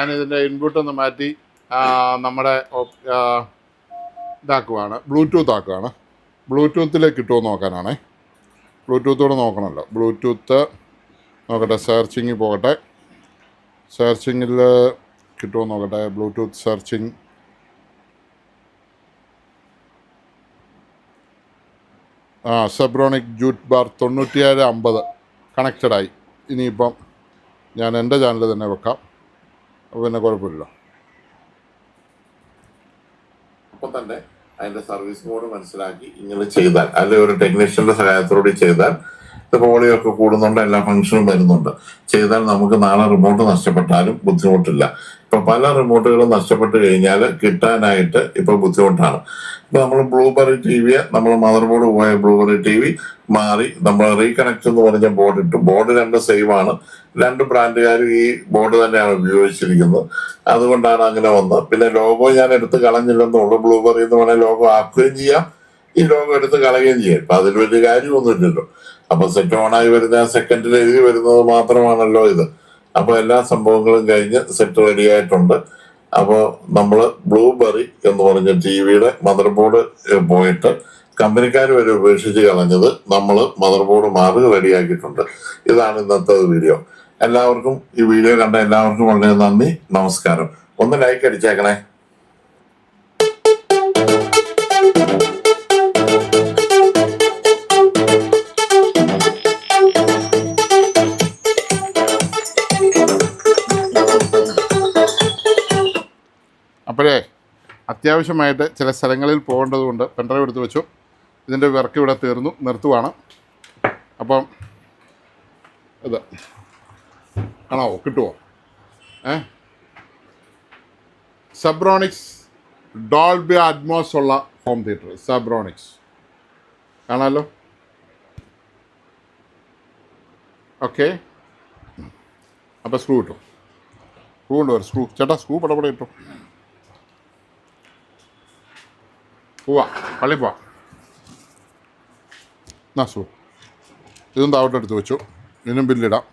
ഞാനിതിൻ്റെ ഇൻപുട്ടൊന്ന് മാറ്റി നമ്മുടെ ഇതാക്കുവാണ്, ബ്ലൂടൂത്ത് ആക്കുവാണ്. ബ്ലൂടൂത്തിലേക്ക് കിട്ടുമോ നോക്കാനാണേ. ബ്ലൂടൂത്തോടെ നോക്കണമല്ലോ. ബ്ലൂടൂത്ത് നോക്കട്ടെ, സെർച്ചിങ്ങിൽ പോകട്ടെ. സെർച്ചിങ്ങിൽ കിട്ടുമോ നോക്കട്ടെ. Bluetooth searching. Zebronic jute bar 9750 കണക്റ്റഡായി. ഇനിയിപ്പം ഞാൻ എൻ്റെ ചാനൽ തന്നെ വെക്കാം. അപ്പോൾ പിന്നെ കുഴപ്പമില്ല. അപ്പം തന്നെ അതിൻ്റെ സർവീസ് മോഡ് മനസ്സിലാക്കി ഇങ്ങനെ ചെയ്താൽ, അല്ലെങ്കിൽ ഒരു ടെക്നീഷ്യൻ്റെ സഹായത്തോടെ ചെയ്താൽ, ഇപ്പോൾ വോളിയൊക്കെ കൂടുന്നുണ്ട്, എല്ലാ ഫംഗ്ഷനും വരുന്നുണ്ട്, ചെയ്താൽ നമുക്ക് നാളെ റിമോട്ട് നഷ്ടപ്പെട്ടാലും ബുദ്ധിമുട്ടില്ല. ഇപ്പൊ പല റിമോട്ടുകളും നഷ്ടപ്പെട്ട് കഴിഞ്ഞാൽ കിട്ടാനായിട്ട് ഇപ്പൊ ബുദ്ധിമുട്ടാണ്. ഇപ്പൊ നമ്മൾ ബ്ലൂബെറി TV, നമ്മൾ മദർ ബോർഡ് പോയ ബ്ലൂബെറി TV മാറി നമ്മൾ റീകണക്ട് എന്ന് പറഞ്ഞ ബോർഡ് ഇട്ടു. ബോർഡ് രണ്ട് സെയിം ആണ്. രണ്ട് ബ്രാൻഡുകാരും ഈ ബോർഡ് തന്നെയാണ് ഉപയോഗിച്ചിരിക്കുന്നത്. അതുകൊണ്ടാണ് അങ്ങനെ വന്നത്. പിന്നെ ലോഗോ ഞാൻ എടുത്ത് കളഞ്ഞില്ലെന്നുള്ളൂ. ബ്ലൂബെറി എന്ന് പറഞ്ഞ ലോഗോ ആക്കുകയും ചെയ്യാം, ഈ ലോഗോ എടുത്ത് കളയുകയും ചെയ്യാം. ഇപ്പൊ അതിൽ വലിയ കാര്യമൊന്നുമില്ലല്ലോ. അപ്പൊ സെറ്റ് ഓണായി വരുന്ന സെക്കൻഡിൽ എഴുതി വരുന്നത് മാത്രമാണല്ലോ ഇത്. അപ്പൊ എല്ലാ സംഭവങ്ങളും കഴിഞ്ഞ് സെറ്റ് റെഡി ആയിട്ടുണ്ട്. അപ്പോൾ നമ്മൾ ബ്ലൂബെറി എന്ന് പറഞ്ഞ ടിവിയുടെ മദർ ബോർഡ് പോയിട്ട് കമ്പനിക്കാർ വരെ ഉപേക്ഷിച്ച് കളഞ്ഞത് നമ്മൾ മദർ ബോർഡ് മാറി റെഡിയാക്കിയിട്ടുണ്ട്. ഇതാണ് ഇന്നത്തെ വീഡിയോ. എല്ലാവർക്കും ഈ വീഡിയോ കണ്ട എല്ലാവർക്കും വളരെ നന്ദി, നമസ്കാരം. ഒന്ന് ലൈക്ക് അടിച്ചേക്കണേ. അപ്പോഴേ അത്യാവശ്യമായിട്ട് ചില സ്ഥലങ്ങളിൽ പോകേണ്ടതുകൊണ്ട് പെൻഡ്രൈവ് എടുത്ത് വെച്ചു. ഇതിൻ്റെ വർക്ക് ഇവിടെ തീർന്നു, നിർത്തുവാണ്. അപ്പം ഇത് കാണാവോ, കിട്ടുമോ? സെബ്രോണിക്സ് ഡോൾബി അറ്റ്മോസ് ഉള്ള ഹോം തിയേറ്റർ സെബ്രോണിക്സ് കാണാമല്ലോ. ഓക്കെ, അപ്പോൾ സ്ക്രൂ കിട്ടും. സ്ക്രൂ കൊണ്ടുവരും. സ്ക്രൂ ചേട്ടാ, സ്ക്രൂ പടപടെ കിട്ടും. പോവാ, പള്ളി പോവാ. എന്നാ സ്ക്രൂ ഇതും താവട്ടെടുത്ത് വെച്ചു. ഇതിനും ബില്ലിടാം.